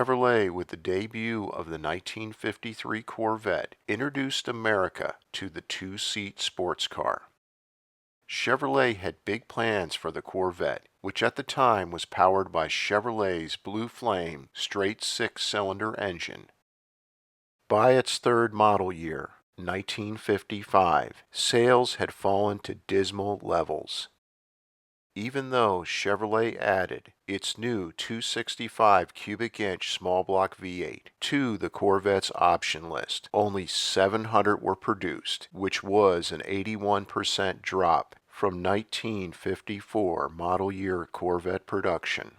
Chevrolet, with the debut of the 1953 Corvette, introduced America to the two-seat sports car. Chevrolet had big plans for the Corvette, which at the time was powered by Chevrolet's Blue Flame straight six-cylinder engine. By its third model year, 1955, sales had fallen to dismal levels. Even though Chevrolet added its new 265 cubic inch small block V8 to the Corvette's option list, only 700 were produced, which was an 81% drop from 1954 model year Corvette production.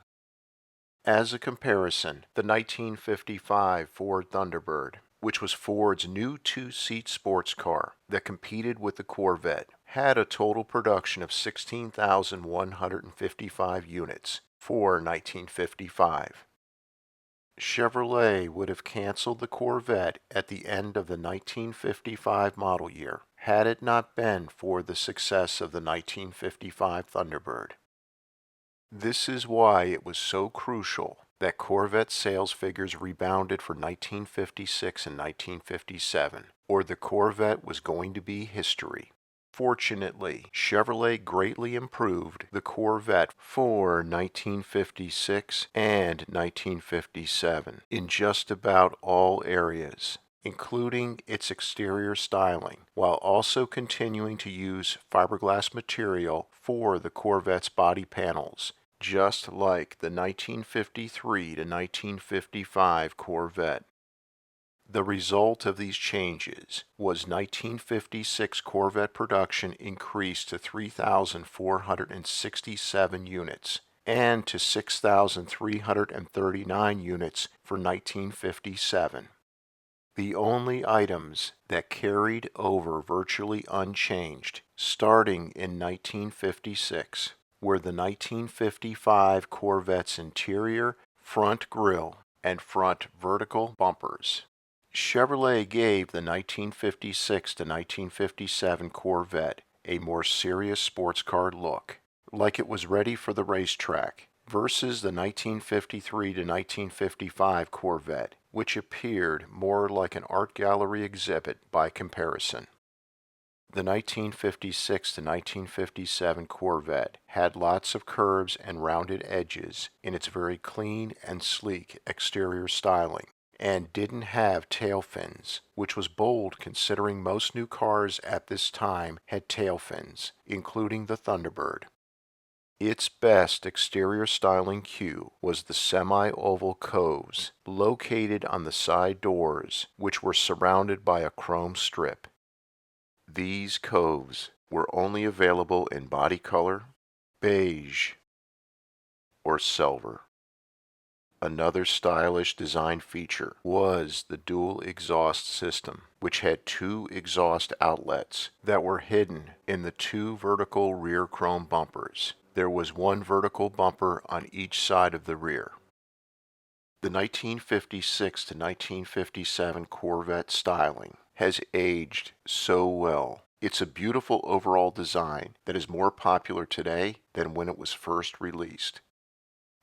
As a comparison, the 1955 Ford Thunderbird, which was Ford's new two-seat sports car that competed with the Corvette, had a total production of 16,155 units for 1955. Chevrolet would have canceled the Corvette at the end of the 1955 model year had it not been for the success of the 1955 Thunderbird. This is why it was so crucial that Corvette sales figures rebounded for 1956 and 1957, or the Corvette was going to be history. Fortunately, Chevrolet greatly improved the Corvette for 1956 and 1957 in just about all areas, including its exterior styling, while also continuing to use fiberglass material for the Corvette's body panels, just like the 1953 to 1955 Corvette. The result of these changes was 1956 Corvette production increased to 3,467 units and to 6,339 units for 1957. The only items that carried over virtually unchanged starting in 1956 were the 1955 Corvette's interior, front grille, and front vertical bumpers. Chevrolet gave the 1956 to 1957 Corvette a more serious sports car look, like it was ready for the racetrack, versus the 1953 to 1955 Corvette, which appeared more like an art gallery exhibit by comparison. The 1956 to 1957 Corvette had lots of curves and rounded edges in its very clean and sleek exterior styling, and didn't have tail fins, which was bold considering most new cars at this time had tail fins, including the Thunderbird. Its best exterior styling cue was the semi-oval coves located on the side doors, which were surrounded by a chrome strip. These coves were only available in body color, beige, or silver. Another stylish design feature was the dual exhaust system, which had two exhaust outlets that were hidden in the two vertical rear chrome bumpers. There was one vertical bumper on each side of the rear. The 1956 to 1957 Corvette styling has aged so well. It's a beautiful overall design that is more popular today than when it was first released.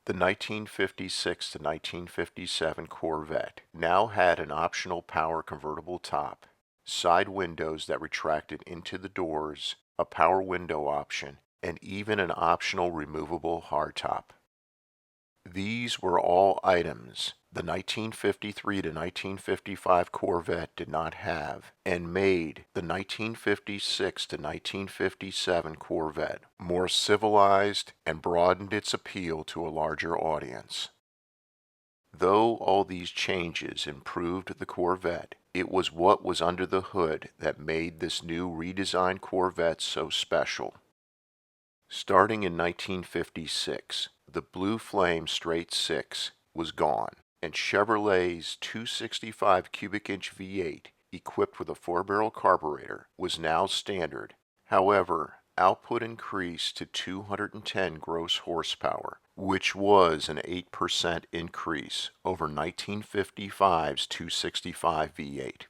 The 1956 to 1957 Corvette now had an optional power convertible top, side windows that retracted into the doors, a power window option, and even an optional removable hardtop. These were all items the 1953 to 1955 Corvette did not have, and made the 1956 to 1957 Corvette more civilized and broadened its appeal to a larger audience. Though all these changes improved the Corvette, it was what was under the hood that made this new redesigned Corvette so special. Starting in 1956, the Blue Flame Straight Six was gone, and Chevrolet's 265 cubic inch V8, equipped with a 4-barrel carburetor, was now standard. However, output increased to 210 gross horsepower, which was an 8% increase over 1955's 265 V8.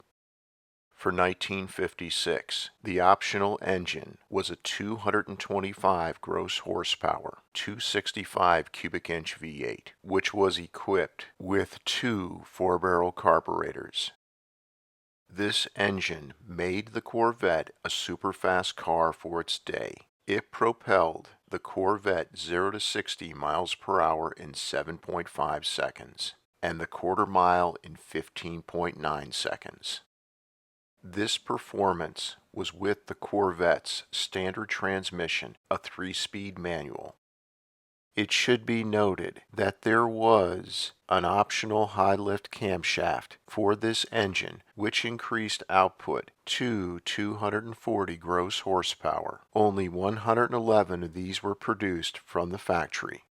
For 1956, the optional engine was a 225 gross horsepower, 265 cubic inch V8, which was equipped with two 4-barrel carburetors. This engine made the Corvette a super-fast car for its day. It propelled the Corvette 0 to 60 miles per hour in 7.5 seconds, and the quarter mile in 15.9 seconds. This performance was with the Corvette's standard transmission, a 3-speed manual. It should be noted that there was an optional high-lift camshaft for this engine, which increased output to 240 gross horsepower. Only 111 of these were produced from the factory.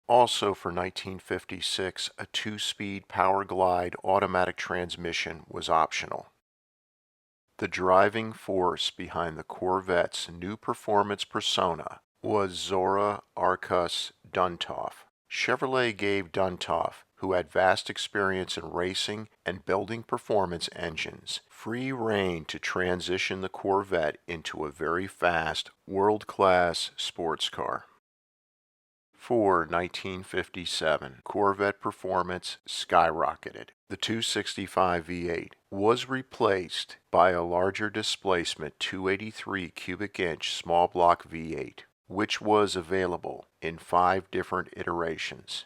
Also for 1956, a 2-speed Power Glide automatic transmission was optional. The driving force behind the Corvette's new performance persona was Zora Arkus Duntov. Chevrolet gave Duntov, who had vast experience in racing and building performance engines, free rein to transition the Corvette into a very fast, world-class sports car. For 1957, Corvette performance skyrocketed. The 265 V8 was replaced by a larger displacement 283 cubic inch small block V8, which was available in 5 different iterations.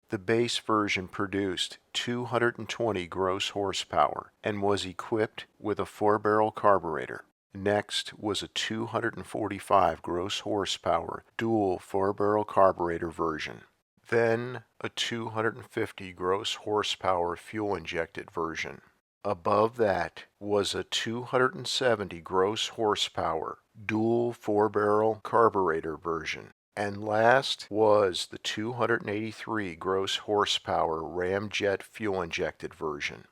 The base version produced 220 gross horsepower and was equipped with a 4-barrel carburetor. Next was a 245 gross horsepower dual 4-barrel carburetor version. Then a 250 gross horsepower fuel-injected version. Above that was a 270 gross horsepower dual 4-barrel carburetor version. And last was the 283 gross horsepower ramjet fuel-injected version.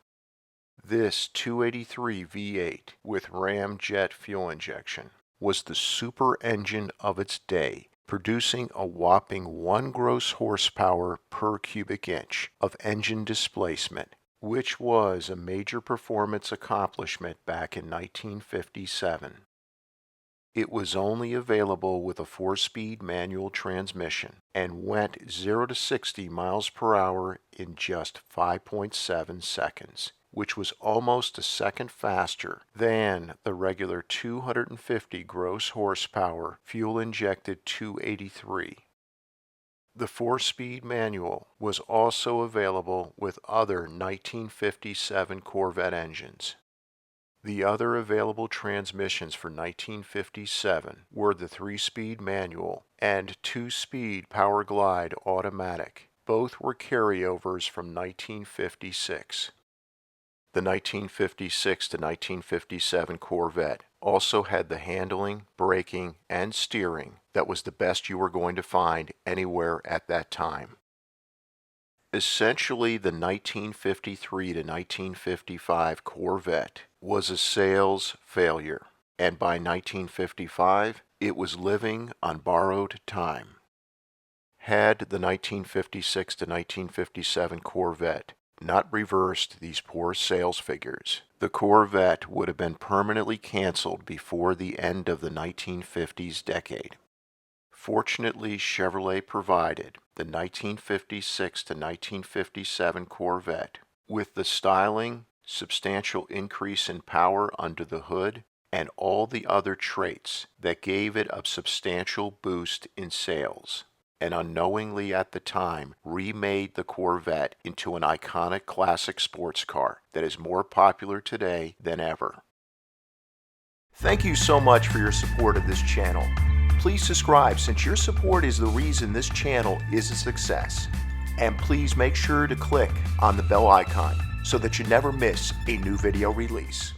This 283 V8 with ramjet fuel injection was the super engine of its day, producing a whopping 1 gross horsepower per cubic inch of engine displacement, which was a major performance accomplishment back in 1957. It was only available with a 4-speed manual transmission and went 0 to 60 miles per hour in just 5.7 seconds, which was almost a second faster than the regular 250 gross horsepower fuel-injected 283. The 4-speed manual was also available with other 1957 Corvette engines. The other available transmissions for 1957 were the 3-speed manual and 2-speed Power Glide automatic. Both were carryovers from 1956. The 1956 to 1957 Corvette also had the handling, braking, and steering that was the best you were going to find anywhere at that time. Essentially, the 1953 to 1955 Corvette was a sales failure, and by 1955, it was living on borrowed time. Had the 1956 to 1957 Corvette not reversed these poor sales figures, the Corvette would have been permanently canceled before the end of the 1950s decade. Fortunately, Chevrolet provided the 1956 to 1957 Corvette with the styling, substantial increase in power under the hood, and all the other traits that gave it a substantial boost in sales, and unknowingly at the time remade the Corvette into an iconic classic sports car that is more popular today than ever. Thank you so much for your support of this channel. Please subscribe, since your support is the reason this channel is a success. And please make sure to click on the bell icon so that you never miss a new video release.